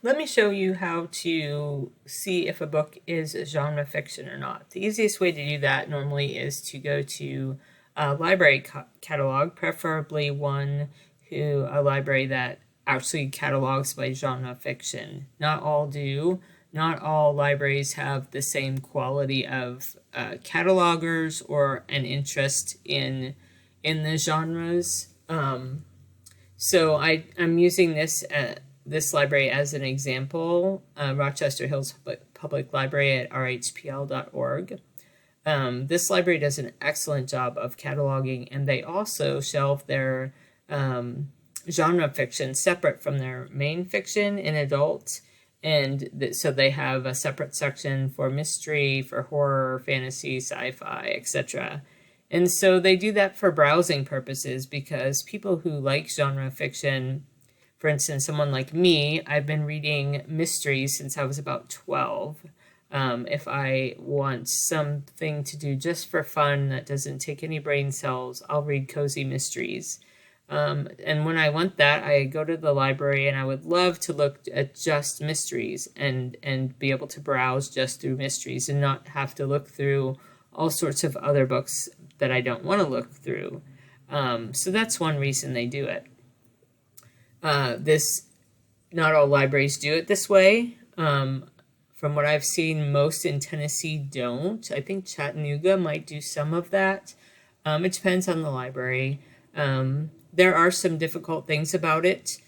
Let me show you how to see if a book is genre fiction or not. The easiest way to do that normally is to go to a library catalog, preferably a library that actually catalogs by genre fiction. Not all do. Not all libraries have the same quality of catalogers or an interest in the genres. I'm using this library as an example, Rochester Hills Public Library at rhpl.org. This library does an excellent job of cataloging, and they also shelve their genre fiction separate from their main fiction in adult. And so they have a separate section for mystery, for horror, fantasy, sci-fi, etc. And so they do that for browsing purposes because people who like genre fiction, for instance, someone like me, I've been reading mysteries since I was about 12. If I want something to do just for fun that doesn't take any brain cells, I'll read cozy mysteries. And when I want that, I go to the library, and I would love to look at just mysteries and be able to browse just through mysteries and not have to look through all sorts of other books that I don't want to look through. So that's one reason they do it. This Not all libraries do it this way. From what I've seen, most in Tennessee don't. I think Chattanooga might do some of that. It depends on the library. There are some difficult things about it.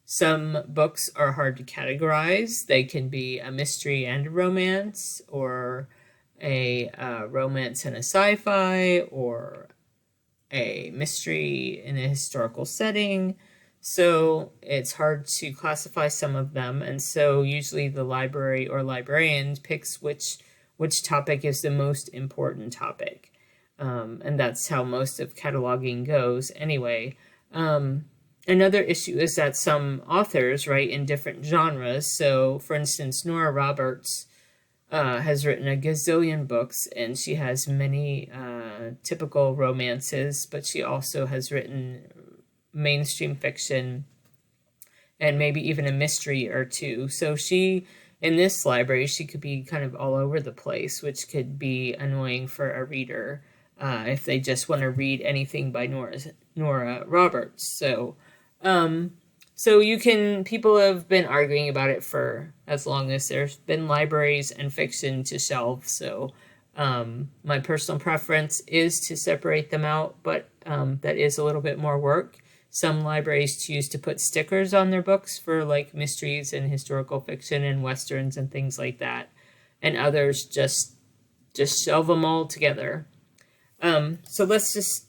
Some books are hard to categorize. They can be a mystery and a romance, or a romance and a sci-fi, or a mystery in a historical setting. So it's hard to classify some of them, and so usually the library or librarian picks which topic is the most important topic. And that's how most of cataloging goes anyway. Another issue is that some authors write in different genres. So, for instance, Nora Roberts has written a gazillion books, and she has many typical romances, but she also has written mainstream fiction and maybe even a mystery or two. So in this library, she could be kind of all over the place, which could be annoying for a reader if they just want to read anything by Nora Roberts. People have been arguing about it for as long as there's been libraries and fiction to shelve. So my personal preference is to separate them out, but that is a little bit more work. Some libraries choose to put stickers on their books for like mysteries and historical fiction and westerns and things like that. And others just shelve them all together. So let's just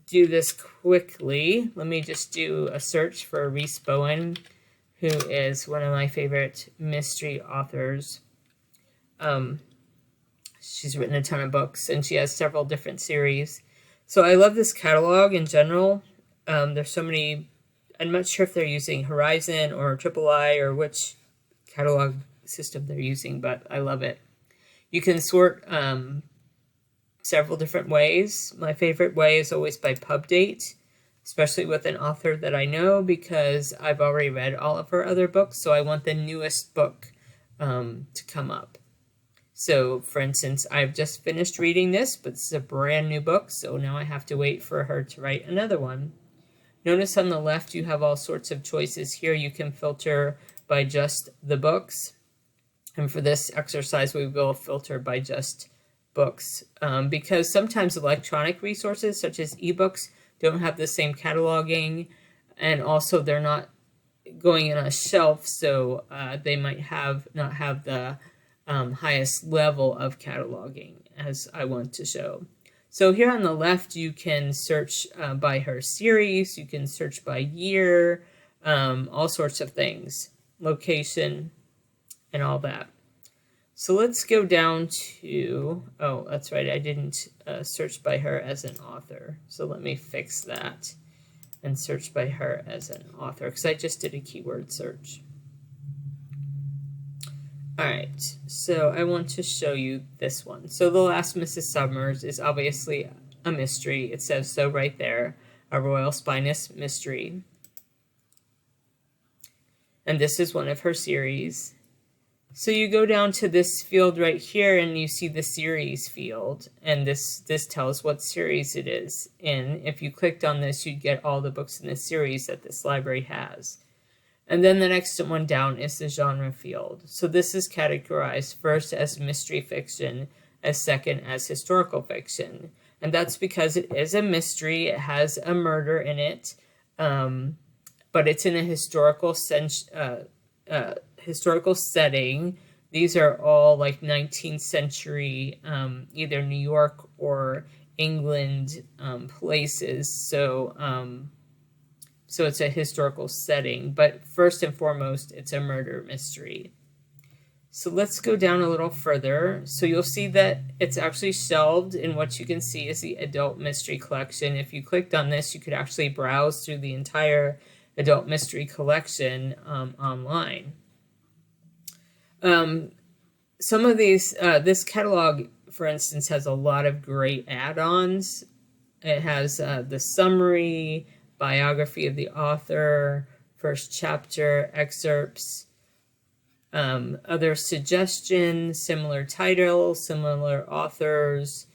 do this quickly. Let me just do a search for Rhys Bowen, who is one of my favorite mystery authors. She's written a ton of books, and she has several different series. So I love this catalog in general. There's so many. I'm not sure if they're using Horizon or III or which catalog system they're using, but I love it. You can sort several different ways. My favorite way is always by pub date, especially with an author that I know, because I've already read all of her other books, so I want the newest book to come up. So, for instance, I've just finished reading this, but this is a brand new book, so now I have to wait for her to write another one. Notice on the left you have all sorts of choices here. You can filter by just the books. And for this exercise, we will filter by just books, because sometimes electronic resources such as ebooks don't have the same cataloging, and also they're not going in a shelf, so they might not have the highest level of cataloging as I want to show. So here on the left, you can search by her series, you can search by year, all sorts of things, location, and all that. So let's go down to, oh, that's right, I didn't search by her as an author. So let me fix that and search by her as an author, because I just did a keyword search. All right, so I want to show you this one. So The Last Mrs. Summers is obviously a mystery. It says so right there, a Royal Spinous mystery. and this is one of her series. So you go down to this field right here and you see the series field, and this tells what series it is in. If you clicked on this, you'd get all the books in the series that this library has. And then the next one down is the genre field. So this is categorized first as mystery fiction, as second as historical fiction. And that's because it is a mystery, it has a murder in it, but it's in a historical setting. These are all like 19th century, either New York or England places. So it's a historical setting, but first and foremost, it's a murder mystery. So let's go down a little further. So you'll see that it's actually shelved, and what you can see is the adult mystery collection. If you clicked on this, you could actually browse through the entire adult mystery collection online. Some of these, this catalog, for instance, has a lot of great add-ons. It has the summary, biography of the author, first chapter, excerpts, other suggestions, similar titles, similar authors.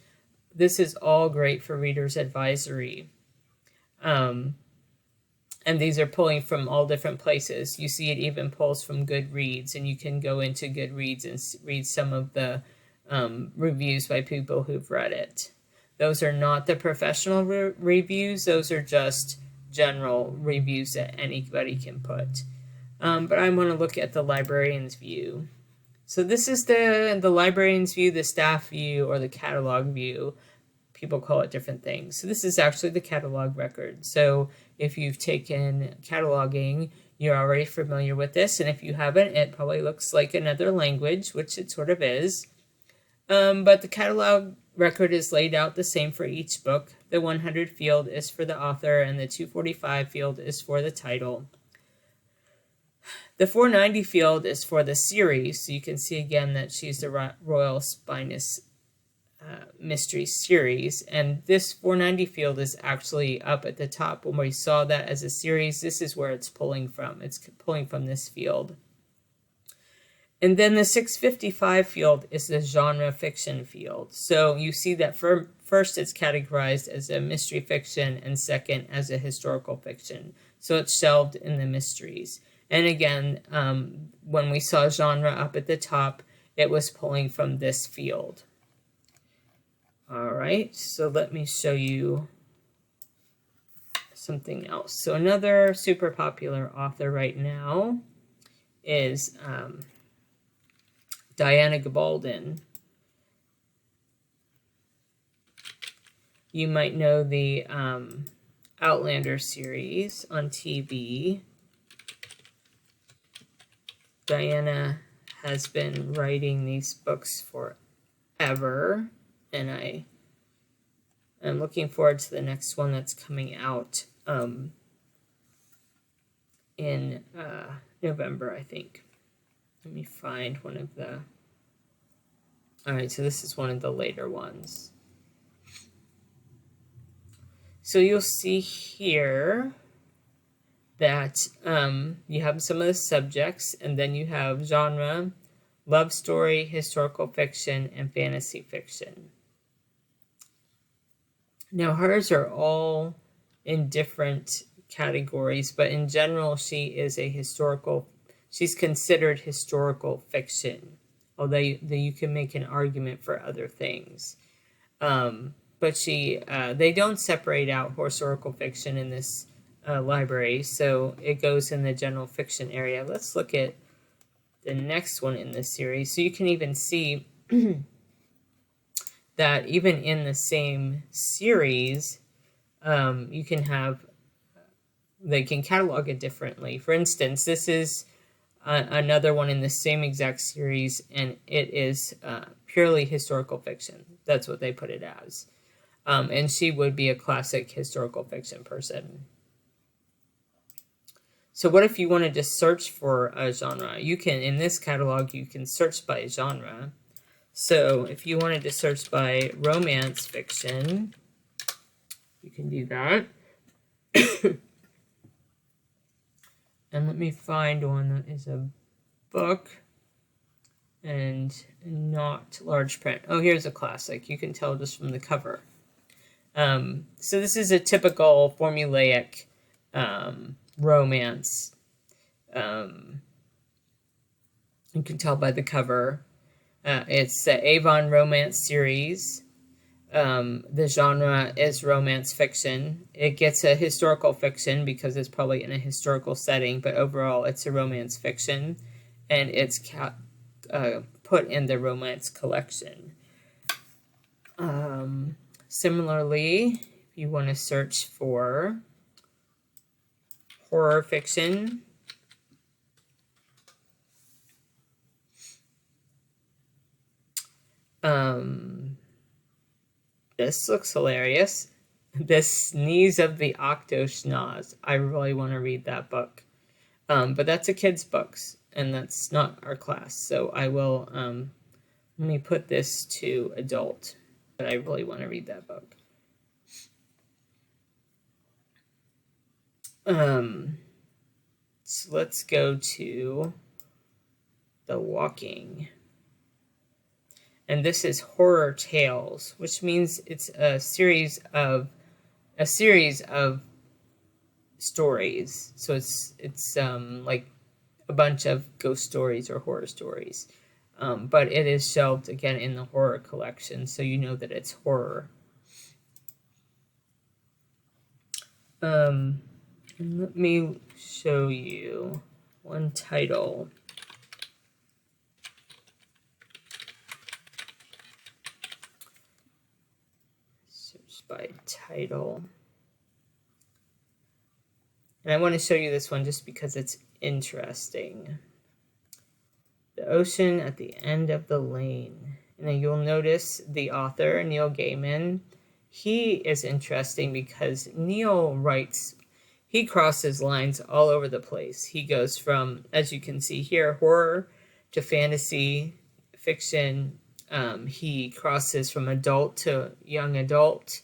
This is all great for Reader's Advisory. And these are pulling from all different places. You see it even pulls from Goodreads, and you can go into Goodreads and read some of the reviews by people who've read it. Those are not the professional reviews. Those are just general reviews that anybody can put. But I want to look at the librarian's view. So this is the librarian's view, the staff view, or the catalog view. People call it different things. So this is actually the catalog record. So if you've taken cataloging, you're already familiar with this. And if you haven't, it probably looks like another language, which it sort of is. But the catalog record is laid out the same for each book. The 100 field is for the author, and the 245 field is for the title. The 490 field is for the series, so you can see again that she's the Royal Spinous Mystery Series, and this 490 field is actually up at the top. When we saw that as a series, this is where it's pulling from. It's pulling from this field. And then the 655 field is the genre fiction field. So you see that first it's categorized as a mystery fiction, and second as a historical fiction. So it's shelved in the mysteries. And again, when we saw genre up at the top, it was pulling from this field. All right, so let me show you something else. So another super popular author right now is Diana Gabaldon. You might know the Outlander series on TV. Diana has been writing these books forever, and I am looking forward to the next one that's coming out in November, I think. Let me find one of the... All right, so this is one of the later ones. So you'll see here that you have some of the subjects, and then you have genre, love story, historical fiction, and fantasy fiction. Now hers are all in different categories, but in general she is a she's considered historical fiction, although you can make an argument for other things. But they don't separate out historical fiction in this library, so it goes in the general fiction area. Let's look at the next one in this series. So you can even see that even in the same series, you can have, they can catalog it differently. For instance, this is another one in the same exact series, and it is purely historical fiction. That's what they put it as. And she would be a classic historical fiction person. So what if you wanted to search for a genre? You can, in this catalog, you can search by genre. So if you wanted to search by romance fiction, you can do that. And let me find one that is a book and not large print. Oh, here's a classic. You can tell just from the cover. So this is a typical formulaic romance. You can tell by the cover. It's the Avon romance series. The genre is romance fiction. It gets a historical fiction because it's probably in a historical setting, but overall it's a romance fiction, and it's put in the romance collection. Similarly, if you want to search for horror fiction, this looks hilarious. The Sneeze of the Octoschnoz. I really want to read that book. But that's a kid's book, and that's not our class. So I will, let me put this to adult. But I really want to read that book. So let's go to The Walking. And this is Horror Tales, which means it's a series of stories. So it's like a bunch of ghost stories or horror stories. But it is shelved again in the horror collection, so you know that it's horror. And let me show you one title. Search by title. And I want to show you this one just because it's interesting. The Ocean at the End of the Lane. And then you'll notice the author, Neil Gaiman. He is interesting because Neil writes, he crosses lines all over the place. He goes from, as you can see here, horror to fantasy, fiction. He crosses from adult to young adult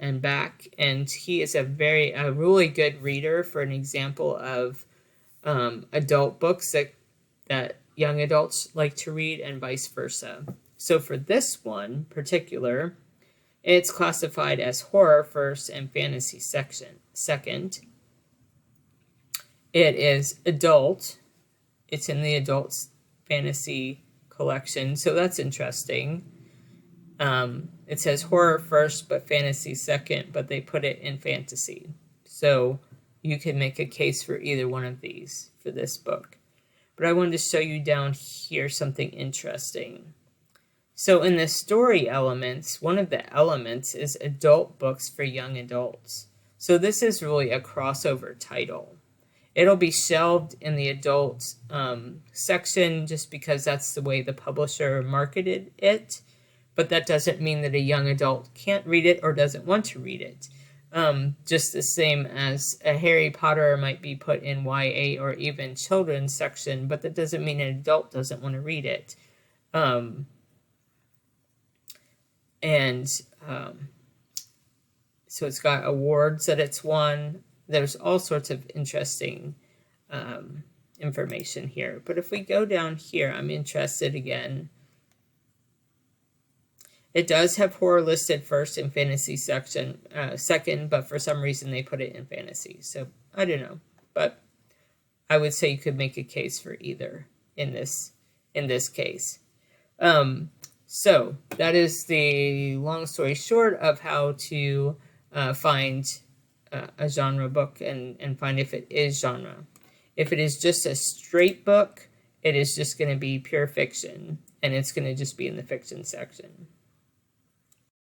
and back. And he is a really good reader for an example of adult books that young adults like to read and vice versa. So for this one particular, it's classified as horror first and fantasy second. It is adult. It's in the adult fantasy collection, so that's interesting. It says horror first but fantasy second, but they put it in fantasy. So you can make a case for either one of these for this book. But I wanted to show you down here something interesting. So in the story elements, one of the elements is adult books for young adults. So this is really a crossover title. It'll be shelved in the adult section just because that's the way the publisher marketed it. But that doesn't mean that a young adult can't read it or doesn't want to read it. Just the same as a Harry Potter might be put in YA or even children's section, but that doesn't mean an adult doesn't want to read it. So it's got awards that it's won. There's all sorts of interesting information here. But if we go down here, I'm interested again. It does have horror listed first in fantasy section, second, but for some reason they put it in fantasy. So I don't know, but I would say you could make a case for either in this case. So that is the long story short of how to find a genre book and find if it is genre. If it is just a straight book, it is just going to be pure fiction, and it's going to just be in the fiction section.